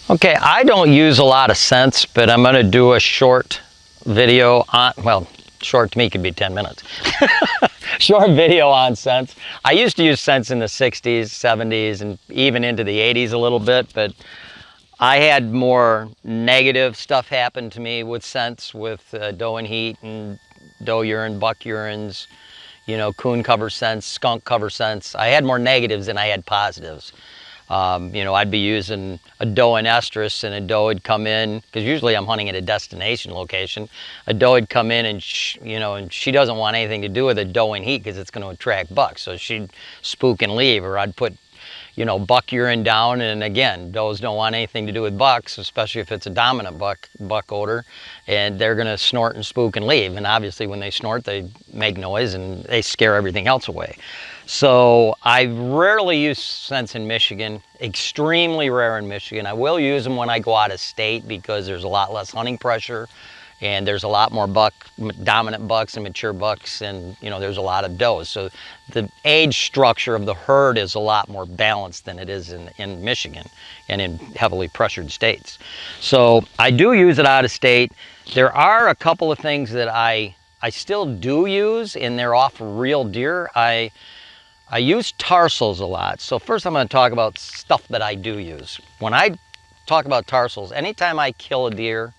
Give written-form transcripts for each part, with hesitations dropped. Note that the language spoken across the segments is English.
Okay, I don't use a lot of scents, but I'm going to do a short video on, well, short to me could be 10 minutes. Short video on scents. I used to use scents in the 60s, 70s, and even into the 80s a little bit, but I had more negative stuff happen to me with scents, with doe and heat and doe urine, buck urines, you know, coon cover scents, skunk cover scents. I had more negatives than I had positives. You know, I'd be using a doe and estrus, and a doe would come in, because usually I'm hunting at a destination location. A doe would come in and, you know, and she doesn't want anything to do with a doe and heat because it's going to attract bucks. So she'd spook and leave, or I'd put, you know, buck urine down, and again, does don't want anything to do with bucks, especially if it's a dominant buck odor, and they're going to snort and spook and leave. And obviously when they snort, they make noise and they scare everything else away. So I rarely use scents in Michigan, extremely rare in Michigan. I will use them when I go out of state because there's a lot less hunting pressure, and there's a lot more dominant bucks and mature bucks, and you know, there's a lot of does. So the age structure of the herd is a lot more balanced than it is in Michigan and in heavily pressured states. So I do use it out of state. There are a couple of things that I still do use, and they're off real deer. I use tarsals a lot. So first I'm going to talk about stuff that I do use. When I talk about tarsals, anytime I kill a deer,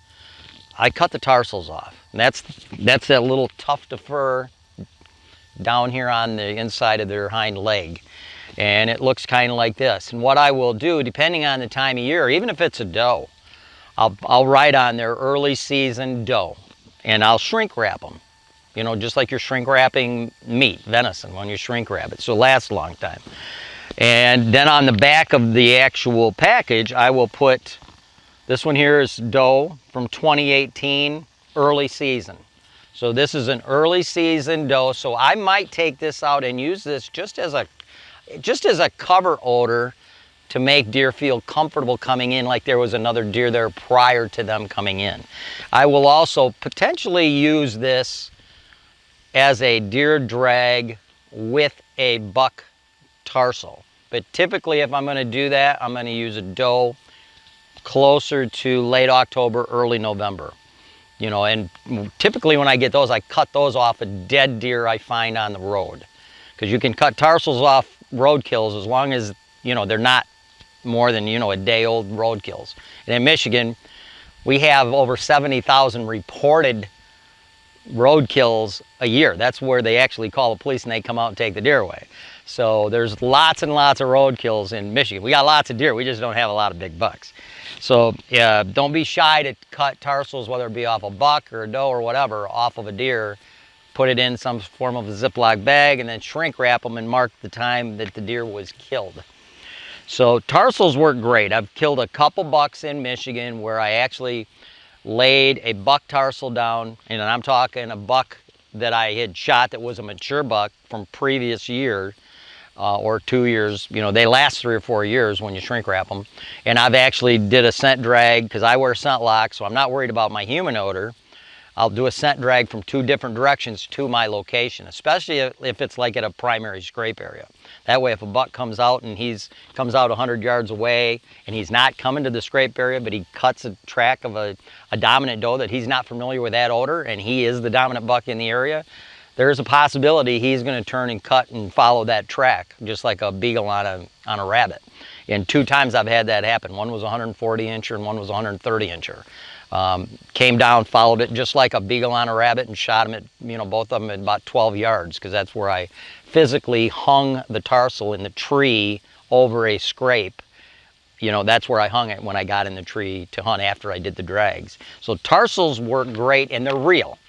I cut the tarsals off. And that's that little tuft of fur down here on the inside of their hind leg. And it looks kind of like this. And what I will do, depending on the time of year, even if it's a doe, I'll write on their early season doe, and I'll shrink wrap them. You know, just like you're shrink wrapping meat, venison, when you shrink wrap it, so it lasts a long time. And then on the back of the actual package, I will put, this one here is doe from 2018, early season. So this is an early season doe, so I might take this out and use this just as a cover odor to make deer feel comfortable coming in, like there was another deer there prior to them coming in. I will also potentially use this as a deer drag with a buck tarsal. But typically if I'm going to do that, I'm going to use a doe closer to late October, early November. You know, and typically when I get those, I cut those off a dead deer I find on the road. Because you can cut tarsals off roadkills as long as, you know, they're not more than, you know, a day old roadkills. And in Michigan, we have over 70,000 reported roadkills a year. That's where they actually call the police and they come out and take the deer away. So there's lots and lots of roadkills in Michigan. We got lots of deer, we just don't have a lot of big bucks. So don't be shy to cut tarsals, whether it be off a buck or a doe or whatever, off of a deer. Put it in some form of a Ziploc bag and then shrink wrap them and mark the time that the deer was killed. So tarsals work great. I've killed a couple bucks in Michigan where I actually laid a buck tarsal down, and I'm talking a buck that I had shot that was a mature buck from previous year or 2 years. You know, they last 3 or 4 years when you shrink wrap them. And I've actually did a scent drag because I wear scent locks, so I'm not worried about my human odor. I'll do a scent drag from 2 different directions to my location, especially if it's like at a primary scrape area. That way if a buck comes out and comes out 100 yards away and he's not coming to the scrape area, but he cuts a track of a dominant doe that he's not familiar with that odor, and he is the dominant buck in the area, there's a possibility he's going to turn and cut and follow that track, just like a beagle on a rabbit. And 2 times I've had that happen. One was a 140 incher and one was a 130 incher. Came down, followed it just like a beagle on a rabbit, and shot him at, you know, both of them at about 12 yards, because that's where I physically hung the tarsal in the tree over a scrape. You know, that's where I hung it when I got in the tree to hunt after I did the drags. So tarsals work great, and they're real.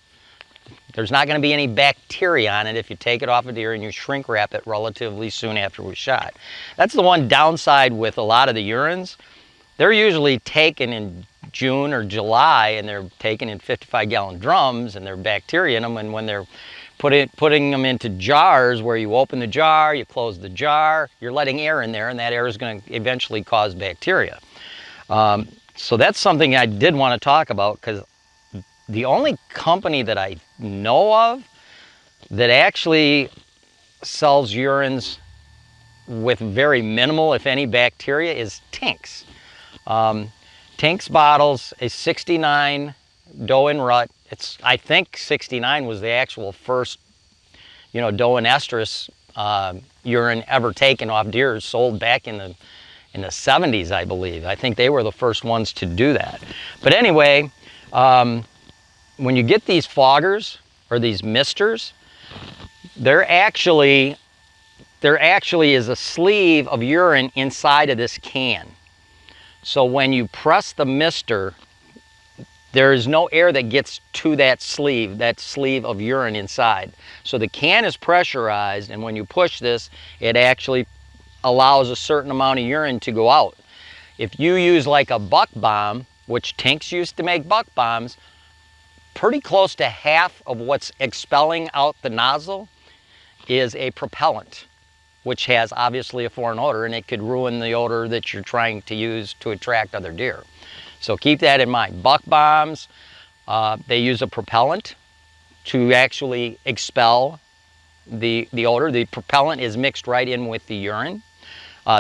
There's not going to be any bacteria on it if you take it off a deer and you shrink wrap it relatively soon after we shot. That's the one downside with a lot of the urines. They're usually taken in June or July, and they're taken in 55-gallon drums, and there's bacteria in them. And when they're putting them into jars where you open the jar, you close the jar, you're letting air in there, and that air is going to eventually cause bacteria. So that's something I did want to talk about, because the only company that I know of that actually sells urines with very minimal, if any, bacteria is Tinks. Tinks bottles, a 69 doe and rut. I think 69 was the actual first, doe and estrus urine ever taken off deer, sold back in the 70s, I believe. I think they were the first ones to do that. But anyway, when you get these foggers or these misters, there actually is a sleeve of urine inside of this can. So when you press the mister, there is no air that gets to that sleeve of urine inside. So the can is pressurized, and when you push this, it actually allows a certain amount of urine to go out. If you use like a buck bomb, which Tinks used to make buck bombs, pretty close to half of what's expelling out the nozzle is a propellant, which has obviously a foreign odor, and it could ruin the odor that you're trying to use to attract other deer. So keep that in mind. Buck bombs, they use a propellant to actually expel the odor. The propellant is mixed right in with the urine.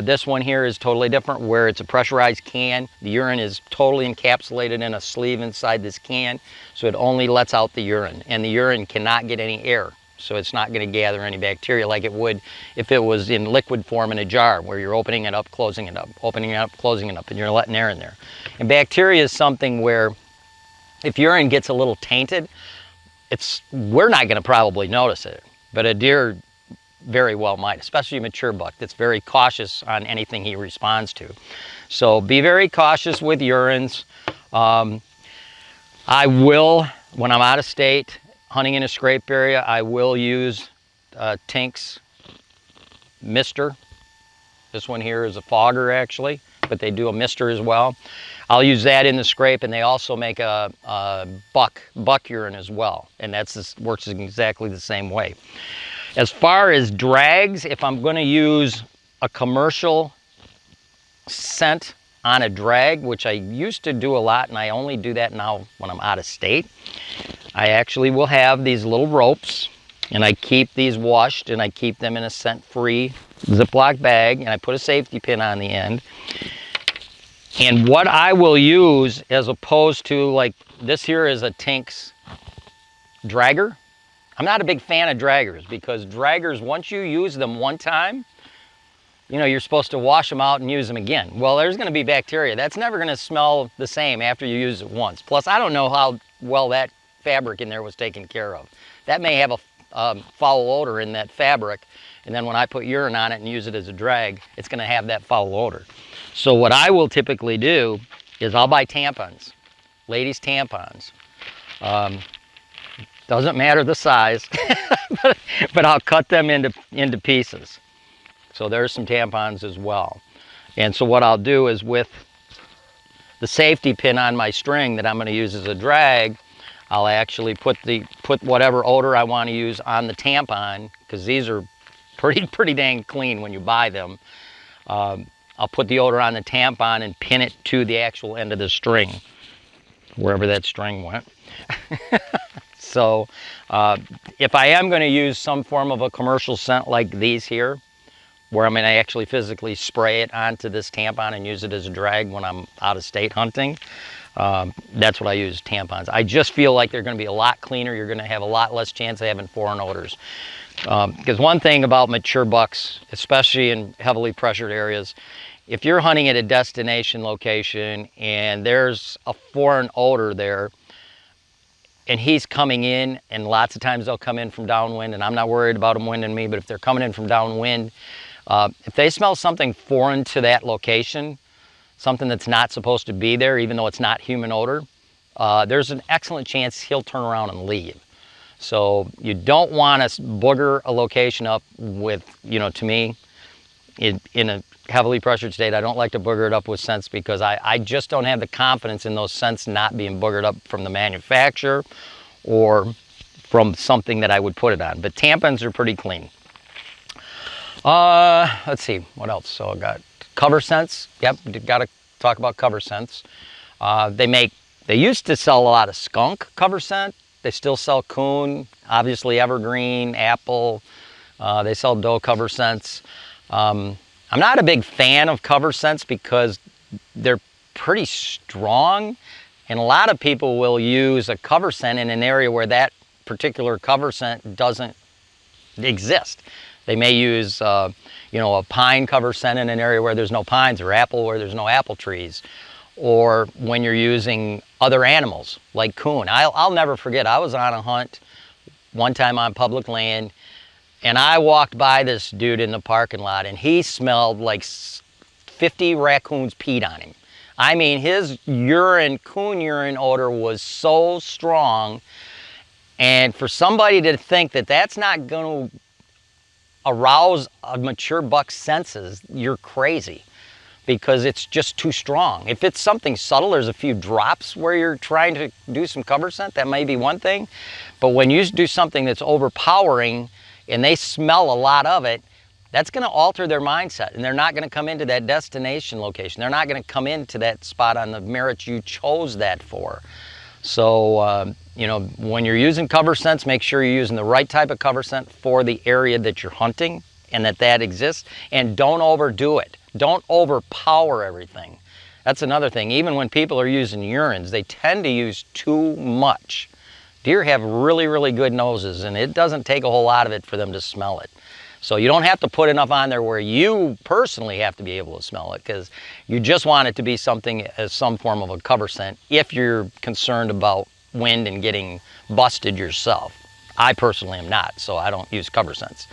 This one here is totally different, where it's a pressurized can. The urine is totally encapsulated in a sleeve inside this can, so it only lets out the urine, and the urine cannot get any air. So it's not going to gather any bacteria like it would if it was in liquid form in a jar, where you're opening it up, closing it up, opening it up, closing it up, and you're letting air in there. And bacteria is something where if urine gets a little tainted, we're not going to probably notice it, but a deer very well might, especially a mature buck that's very cautious on anything he responds to. So be very cautious with urines. I will, when I'm out of state, hunting in a scrape area, I will use Tinks mister. This one here is a fogger actually, but they do a mister as well. I'll use that in the scrape, and they also make a buck urine as well, and works exactly the same way. As far as drags, if I'm going to use a commercial scent on a drag, which I used to do a lot, and I only do that now when I'm out of state, I actually will have these little ropes, and I keep these washed, and I keep them in a scent-free Ziploc bag, and I put a safety pin on the end. And what I will use, as opposed to, like, this here is a Tinks dragger. I'm not a big fan of draggers, because draggers, once you use them one time, you're supposed to wash them out and use them again. Well, there's going to be bacteria. That's never going to smell the same after you use it once. Plus, I don't know how well that fabric in there was taken care of. That may have a foul odor in that fabric, and then when I put urine on it and use it as a drag, it's going to have that foul odor. So what I will typically do is I'll buy tampons, ladies' tampons. Doesn't matter the size, but I'll cut them into pieces. So there's some tampons as well. And so what I'll do is, with the safety pin on my string that I'm going to use as a drag, I'll actually put whatever odor I want to use on the tampon, because these are pretty dang clean when you buy them. I'll put the odor on the tampon and pin it to the actual end of the string, wherever that string went. So if I am going to use some form of a commercial scent like these here, where I'm going to actually physically spray it onto this tampon and use it as a drag when I'm out of state hunting, that's what I use, tampons. I just feel like they're going to be a lot cleaner. You're going to have a lot less chance of having foreign odors. Because one thing about mature bucks, especially in heavily pressured areas, if you're hunting at a destination location and there's a foreign odor there, and he's coming in, and lots of times they'll come in from downwind, and I'm not worried about them winding me, but if they're coming in from downwind, if they smell something foreign to that location, something that's not supposed to be there, even though it's not human odor, there's an excellent chance he'll turn around and leave. So you don't want to booger a location up with, to me, in a heavily pressured state, I don't like to booger it up with scents, because I just don't have the confidence in those scents not being boogered up from the manufacturer or from something that I would put it on. But tampons are pretty clean. Let's see, what else? So I got cover scents. Yep, got to talk about cover scents. They used to sell a lot of skunk cover scent. They still sell coon, obviously evergreen, apple. They sell doe cover scents. I'm not a big fan of cover scents because they're pretty strong, and a lot of people will use a cover scent in an area where that particular cover scent doesn't exist. They may use a pine cover scent in an area where there's no pines, or apple where there's no apple trees, or when you're using other animals like coon. I'll never forget, I was on a hunt one time on public land, and I walked by this dude in the parking lot, and he smelled like 50 raccoons peed on him. I mean, his coon urine odor was so strong, and for somebody to think that that's not going to arouse a mature buck's senses, you're crazy, because it's just too strong. If it's something subtle, there's a few drops where you're trying to do some cover scent, that may be one thing. But when you do something that's overpowering and they smell a lot of it, that's going to alter their mindset, and they're not going to come into that destination location. They're not going to come into that spot on the merits you chose that for. So, when you're using cover scents, make sure you're using the right type of cover scent for the area that you're hunting and that exists, and don't overdo it. Don't overpower everything. That's another thing. Even when people are using urines, they tend to use too much. Deer have really, really good noses, and it doesn't take a whole lot of it for them to smell it. So you don't have to put enough on there where you personally have to be able to smell it, because you just want it to be something as some form of a cover scent if you're concerned about wind and getting busted yourself. I personally am not, so I don't use cover scents.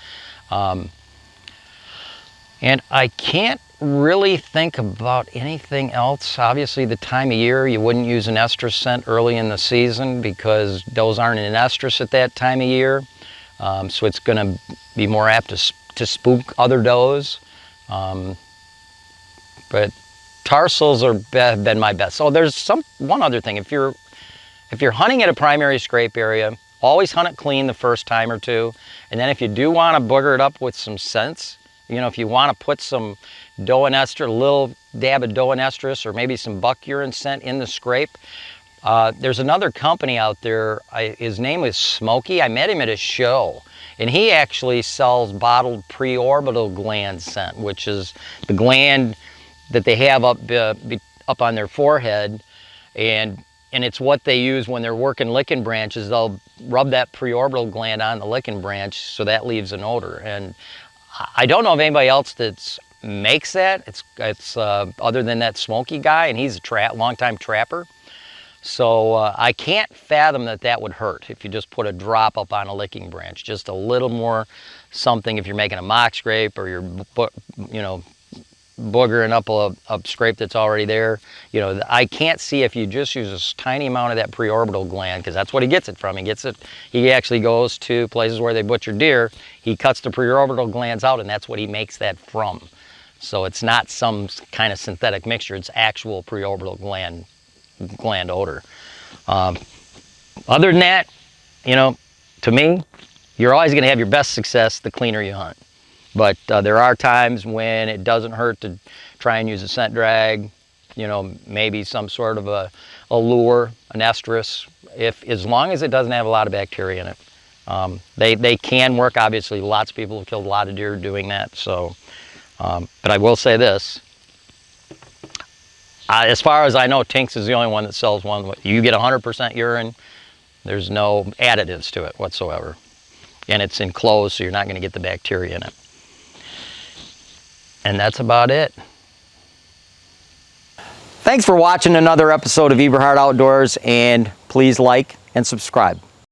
And I can't really think about anything else. Obviously, the time of year, you wouldn't use an estrus scent early in the season because does aren't in estrus at that time of year. So it's going to be more apt to spook other does. But tarsals have been my best. So there's one other thing. If you're hunting at a primary scrape area, always hunt it clean the first time or two. And then if you do want to booger it up with some scents, if you want to put some doe and estrus, a little dab of doe and estrus, or maybe some buck urine scent in the scrape, there's another company out there. His name is Smokey. I met him at a show, and he actually sells bottled preorbital gland scent, which is the gland that they have up on their forehead, and it's what they use when they're working licking branches. They'll rub that preorbital gland on the licking branch, so that leaves an odor. And I don't know of anybody else that makes that. It's other than that Smokey guy, and he's a long-time trapper. So I can't fathom that would hurt if you just put a drop up on a licking branch. Just a little more something if you're making a mock scrape, or you're boogering up a scrape that's already there. I can't see if you just use a tiny amount of that preorbital gland, because that's what he gets it from. He actually goes to places where they butcher deer. He cuts the preorbital glands out, and that's what he makes that from. So it's not some kind of synthetic mixture. It's actual preorbital gland odor. Other than that, to me, you're always going to have your best success the cleaner you hunt. But there are times when it doesn't hurt to try and use a scent drag, maybe some sort of a lure, an estrus, as long as it doesn't have a lot of bacteria in it. They can work. Obviously, lots of people have killed a lot of deer doing that. So, but I will say this. As far as I know, Tinks is the only one that sells one. You get 100% urine. There's no additives to it whatsoever. And it's enclosed, so you're not going to get the bacteria in it. And that's about it. Thanks for watching another episode of Eberhart Outdoors, and please like and subscribe.